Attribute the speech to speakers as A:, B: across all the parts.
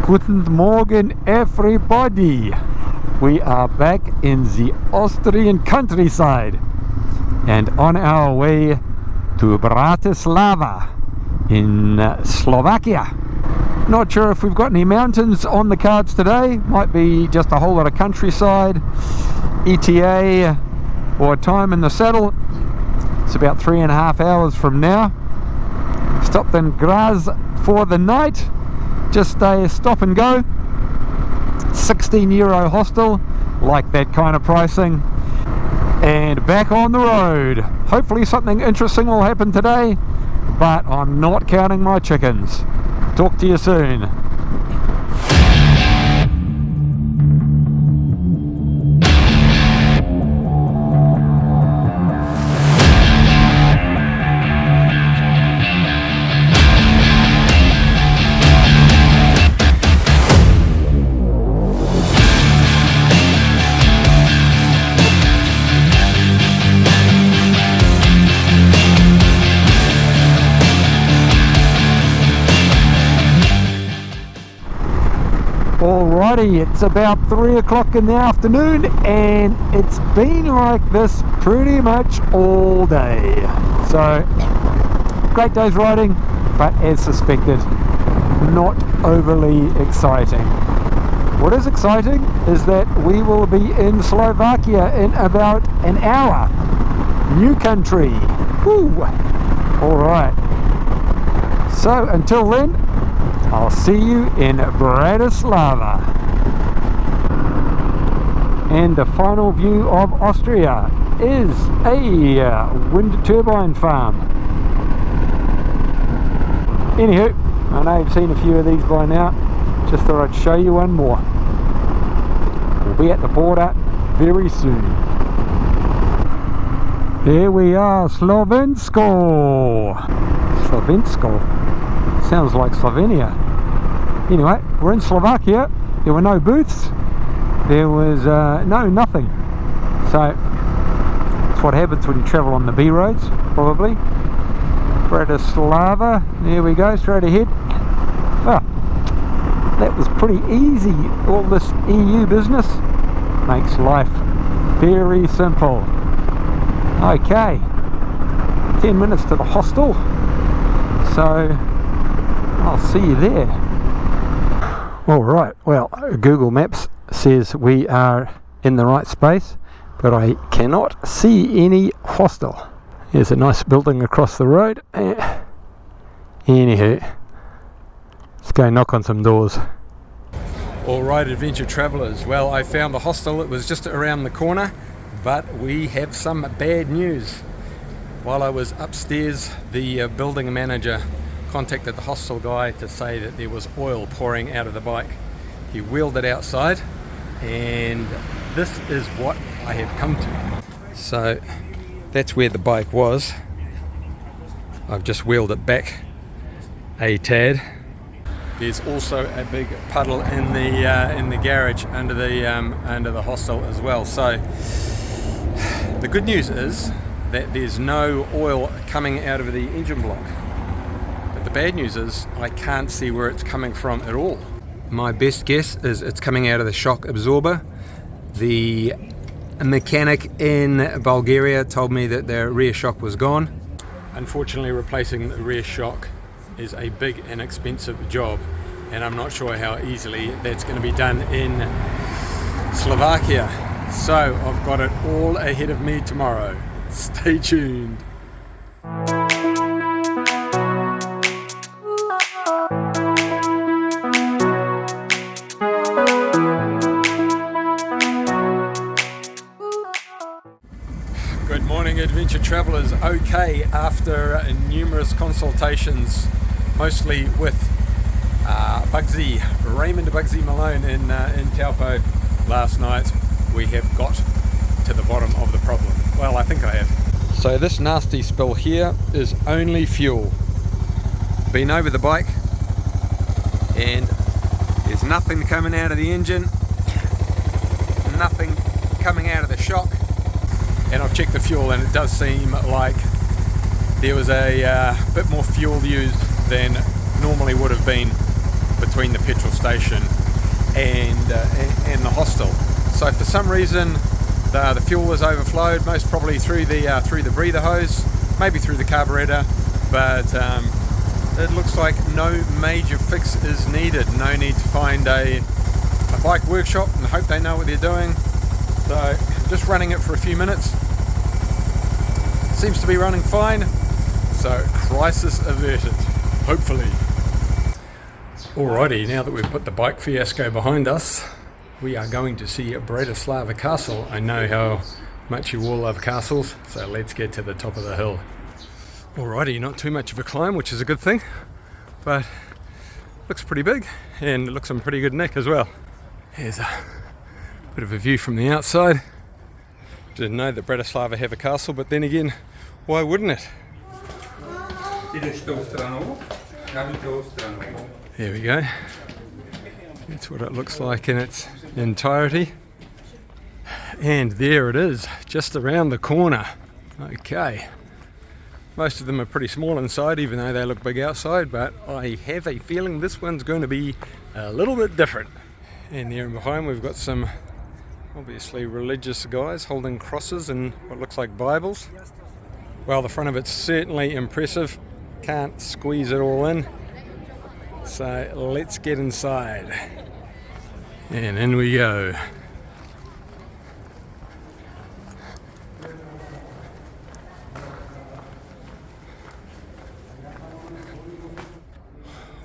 A: Guten Morgen, everybody. We are back in the Austrian countryside and on our way to Bratislava in Slovakia. Not sure if we've got any mountains on the cards today. Might be just a whole lot of countryside, ETA, or time in the saddle. It's about 3.5 hours from now. Stopped in GRAZ for the night. Just a stop and go. €16 hostel, like that kind of pricing. And back on the road. Hopefully something interesting will happen today, but I'm not counting my chickens. Talk to you soon. Alrighty, it's about 3 o'clock in the afternoon and it's been like this pretty much all day. So, great day's riding, but as suspected, not overly exciting. What is exciting is that we will be in Slovakia in about an hour. New country. Woo! Alright. So, until then, I'll see you in Bratislava. And the final view of Austria is a wind turbine farm. Anywho, I know you've seen a few of these by now. Just thought I'd show you one more. We'll be at the border very soon. Here we are, Slovensko. Slovensko. Sounds like Slovenia. Anyway, we're in Slovakia. There were no booths. There was nothing. So that's what happens when you travel on the B roads, probably. Bratislava. There we go, straight ahead. Ah, that was pretty easy. All this EU business makes life very simple. Okay, 10 minutes to the hostel. So I'll see you there. Alright, well, Google Maps says we are in the right space, but I cannot see any hostel. There's a nice building across the road. Anywho, let's go knock on some doors. Alright, adventure travellers, well, I found the hostel. It was just around the corner, but we have some bad news. While I was upstairs, the building manager contacted the hostel guy to say that there was oil pouring out of the bike. He wheeled it outside and this is what I have come to. So that's where the bike was. I've just wheeled it back a tad. There's also a big puddle in the garage under the hostel as well. So the good news is that there's no oil coming out of the engine block. The bad news is I can't see where it's coming from at all. My best guess is it's coming out of the shock absorber. The mechanic in Bulgaria told me that the rear shock was gone. Unfortunately, replacing the rear shock is a big and expensive job, and I'm not sure how easily that's going to be done in Slovakia. So I've got it all ahead of me tomorrow. Stay tuned. Good morning, adventure travellers. Okay, after numerous consultations, mostly with Raymond Bugsy Malone in Taupo last night, we have got to the bottom of the problem. Well, I think I have. So this nasty spill here is only fuel. Been over the bike and there's nothing coming out of the engine, nothing coming out of the shock. And I've checked the fuel and it does seem like there was a bit more fuel used than normally would have been between the petrol station and the hostel. So for some reason the fuel was overflowed, most probably through the breather hose, maybe through the carburetor, but it looks like no major fix is needed. No need to find a bike workshop and hope they know what they're doing. So just running it for a few minutes. Seems to be running fine. So crisis averted, hopefully. Alrighty, now that we've put the bike fiasco behind us, we are going to see Bratislava Castle. I know how much you all love castles, so let's get to the top of the hill. Alrighty, not too much of a climb, which is a good thing, but looks pretty big and it looks in pretty good nick as well. Here's a bit of a view from the outside. Didn't know that Bratislava have a castle, but then again, why wouldn't it? There we go. That's what it looks like in its entirety. And there it is, just around the corner. Okay. Most of them are pretty small inside, even though they look big outside, but I have a feeling this one's going to be a little bit different. And there behind we've got some obviously religious guys holding crosses and what looks like Bibles. Well, the front of it's certainly impressive. Can't squeeze it all in. So let's get inside. And in we go.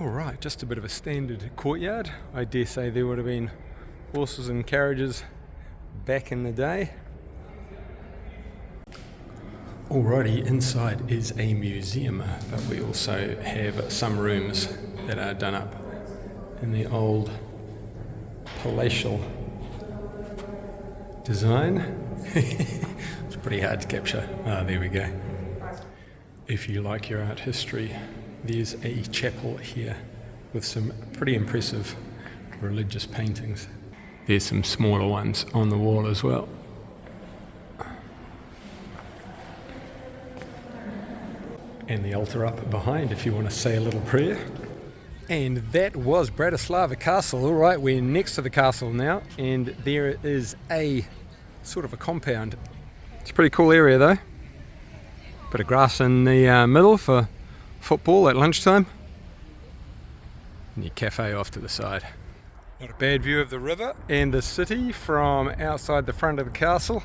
A: Alright, just a bit of a standard courtyard. I dare say there would have been horses and carriages back in the day. Alrighty, inside is a museum, but we also have some rooms that are done up in the old palatial design. It's pretty hard to capture. Ah, there we go. If you like your art history, there's a chapel here with some pretty impressive religious paintings. There's some smaller ones on the wall as well. And the altar up behind if you want to say a little prayer. And that was Bratislava Castle. Alright, we're next to the castle now, and there is a sort of a compound. It's a pretty cool area though. Bit of grass in the middle for football at lunchtime. And your cafe off to the side. Not a bad view of the river and the city from outside the front of the castle.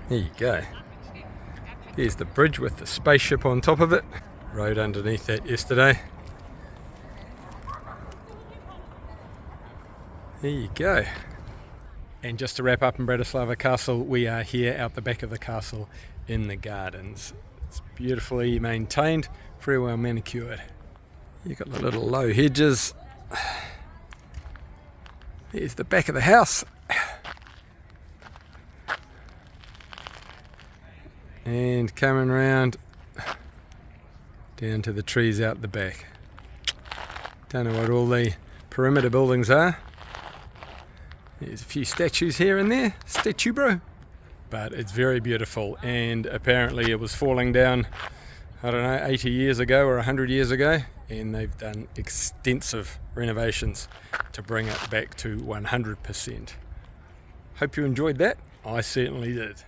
A: There you go. There's the bridge with the spaceship on top of it. Rode underneath that yesterday. There you go. And just to wrap up in Bratislava Castle, we are here out the back of the castle in the gardens. It's beautifully maintained, very well manicured. You've got the little low hedges. There's the back of the house. And coming round down to the trees out the back. Don't know what all the perimeter buildings are. There's a few statues here and there. Statue bro. But it's very beautiful, and apparently it was falling down, I don't know, 80 years ago or 100 years ago, and they've done extensive renovations to bring it back to 100%. Hope you enjoyed that. I certainly did.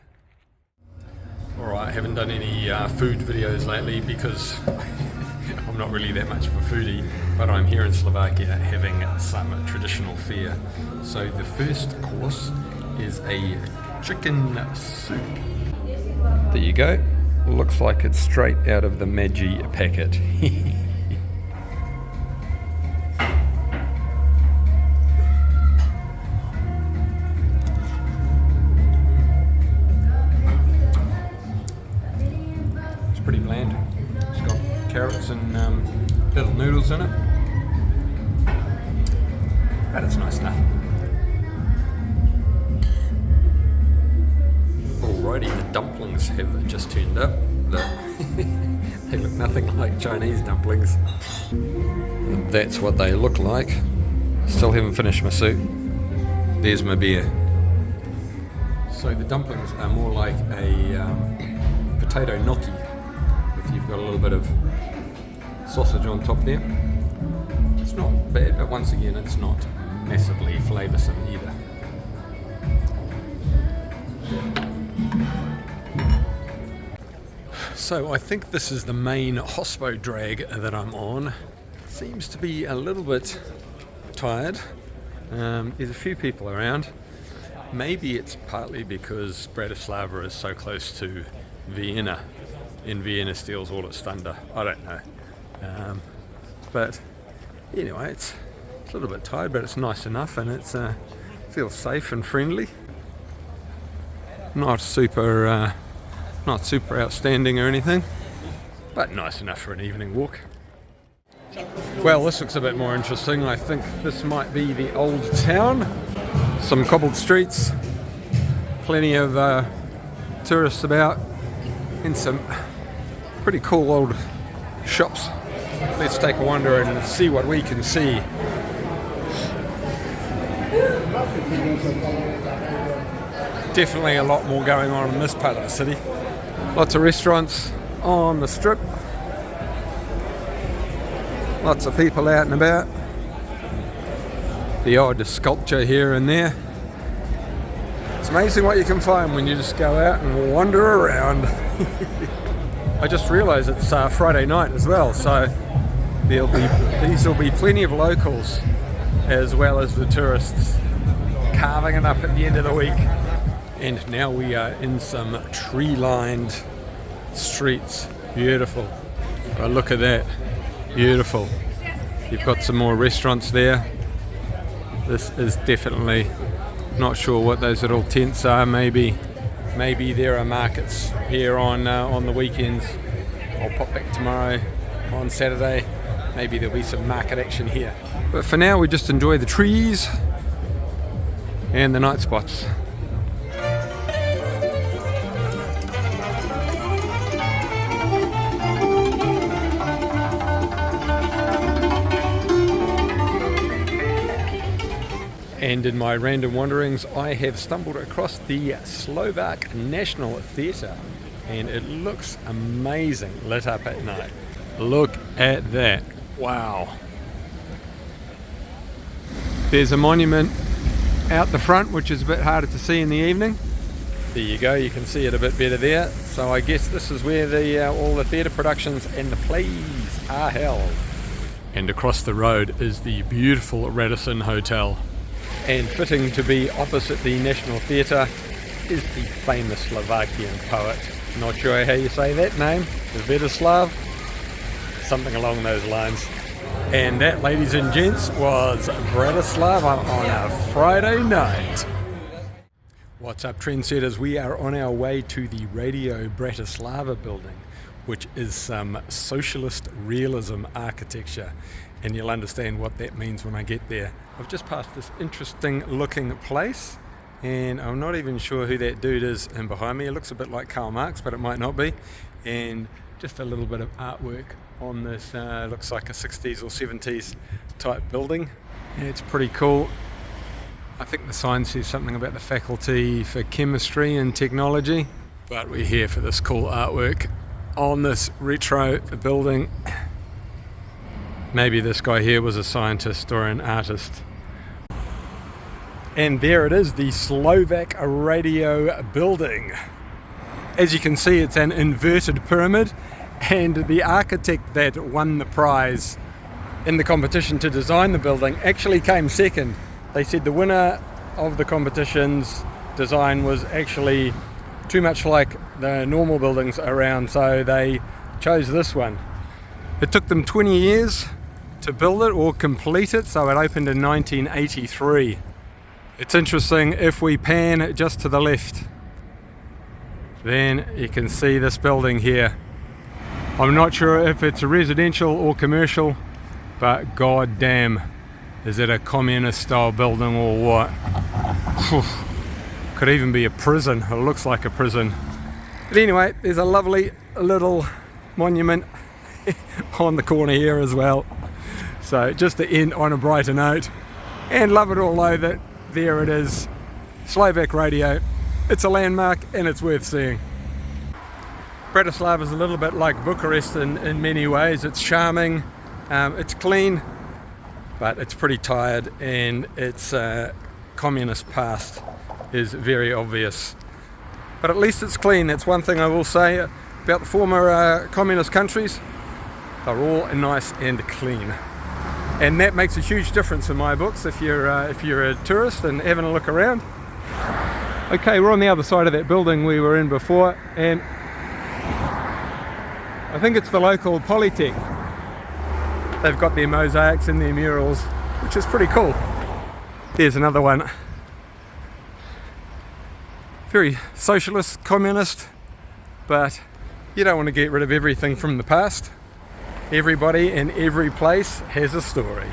A: Alright, I haven't done any food videos lately because I'm not really that much of a foodie, but I'm here in Slovakia having some traditional fare. So the first course is a chicken soup. There you go. Looks like it's straight out of the Maggi packet. Pretty bland. It's got carrots and little noodles in it, but it's nice enough. Alrighty, the dumplings have just turned up. They look nothing like Chinese dumplings. That's what they look like. Still haven't finished my soup. There's my beer. So the dumplings are more like a potato gnocchi. got a little bit of sausage on top there. It's not bad, but once again, it's not massively flavoursome either. So I think this is the main hospo drag that I'm on. Seems to be a little bit tired. There's a few people around. Maybe it's partly because Bratislava is so close to Vienna, and Vienna steals all its thunder. I don't know. But anyway, it's a little bit tired, but it's nice enough, and it feels safe and friendly. Not super outstanding or anything, but nice enough for an evening walk. Well, this looks a bit more interesting. I think this might be the old town. Some cobbled streets, plenty of tourists about, and some pretty cool old shops. Let's take a wander and see what we can see. Definitely a lot more going on in this part of the city. Lots of restaurants on the strip. Lots of people out and about. The odd sculpture here and there. It's amazing what you can find when you just go out and wander around. I just realised it's Friday night as well, so these will be plenty of locals as well as the tourists carving it up at the end of the week. And now we are in some tree-lined streets. Beautiful. Oh, look at that. Beautiful. You've got some more restaurants there. This is definitely, not sure what those little tents are. Maybe there are markets here on the weekends. I'll pop back tomorrow on Saturday. Maybe there'll be some market action here. But for now, we just enjoy the trees and the night spots. And in my random wanderings, I have stumbled across the Slovak National Theatre, and it looks amazing lit up at night. Look at that. Wow. There's a monument out the front, which is a bit harder to see in the evening. There you go, you can see it a bit better there. So I guess this is where all the theatre productions and the plays are held. And across the road is the beautiful Radisson Hotel. And fitting to be opposite the National Theatre is the famous Slovakian poet. Not sure how you say that name, Bratislav, something along those lines. And that, ladies and gents, was Bratislava on a Friday night. What's up, trendsetters? We are on our way to the Radio Bratislava building, which is some socialist realism architecture. And you'll understand what that means when I get there. I've just passed this interesting looking place, and I'm not even sure who that dude is in behind me. It looks a bit like Karl Marx, but it might not be. And just a little bit of artwork on this, looks like a 60s or 70s type building. Yeah, it's pretty cool. I think the sign says something about the Faculty for Chemistry and Technology, but we're here for this cool artwork on this retro building. Maybe this guy here was a scientist or an artist. And there it is, the Slovak Radio building. As you can see, it's an inverted pyramid, and the architect that won the prize in the competition to design the building actually came second. They said the winner of the competition's design was actually too much like the normal buildings around, so they chose this one. It took them 20 years to build it or complete it, so it opened in 1983. It's interesting, if we pan just to the left, then you can see this building here. I'm not sure if it's residential or commercial, but god damn, is it a communist style building or what? Could even be a prison. It looks like a prison. But anyway, there's a lovely little monument on the corner here as well. So just to end on a brighter note, and love it all though that there it is, Slovak Radio. It's a landmark and it's worth seeing. Bratislava is a little bit like Bucharest in many ways. It's charming, it's clean, but it's pretty tired, and its communist past is very obvious. But at least it's clean. That's one thing I will say about the former communist countries. They're all nice and clean. And that makes a huge difference in my books if you're a tourist and having a look around. Okay, we're on the other side of that building we were in before, and I think it's the local Polytech. They've got their mosaics and their murals, which is pretty cool. There's another one. Very socialist, communist, but you don't want to get rid of everything from the past. Everybody in every place has a story.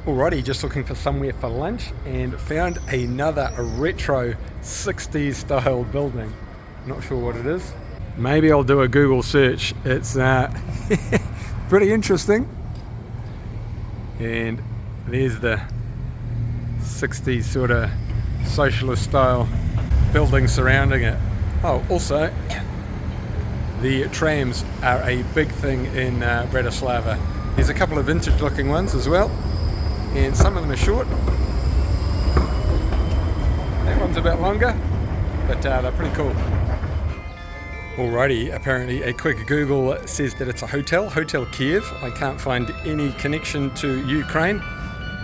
A: Alrighty, just looking for somewhere for lunch and found another retro 60s style building. Not sure what it is. Maybe I'll do a Google search. It's pretty interesting. And there's the 60s sort of socialist style building surrounding it. Oh, also the trams are a big thing in Bratislava. There's a couple of vintage looking ones as well, and some of them are short. That one's a bit longer, but they're pretty cool. Alrighty, apparently a quick Google says that it's a hotel, Hotel Kiev. I can't find any connection to Ukraine,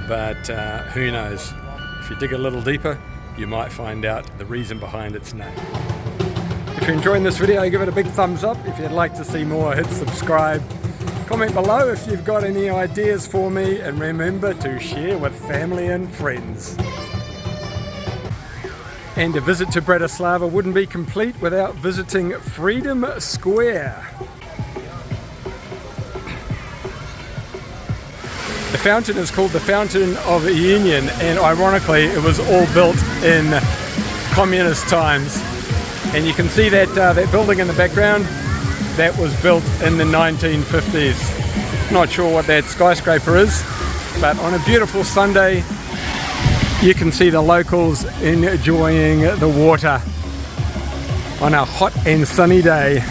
A: but who knows? If you dig a little deeper, you might find out the reason behind its name. If you're enjoying this video, give it a big thumbs up. If you'd like to see more, hit subscribe. Comment below if you've got any ideas for me, and remember to share with family and friends. And a visit to Bratislava wouldn't be complete without visiting Freedom Square. The fountain is called the Fountain of Union, and ironically it was all built in communist times. And you can see that that building in the background, that was built in the 1950s. Not sure what that skyscraper is, but on a beautiful Sunday you can see the locals enjoying the water on a hot and sunny day.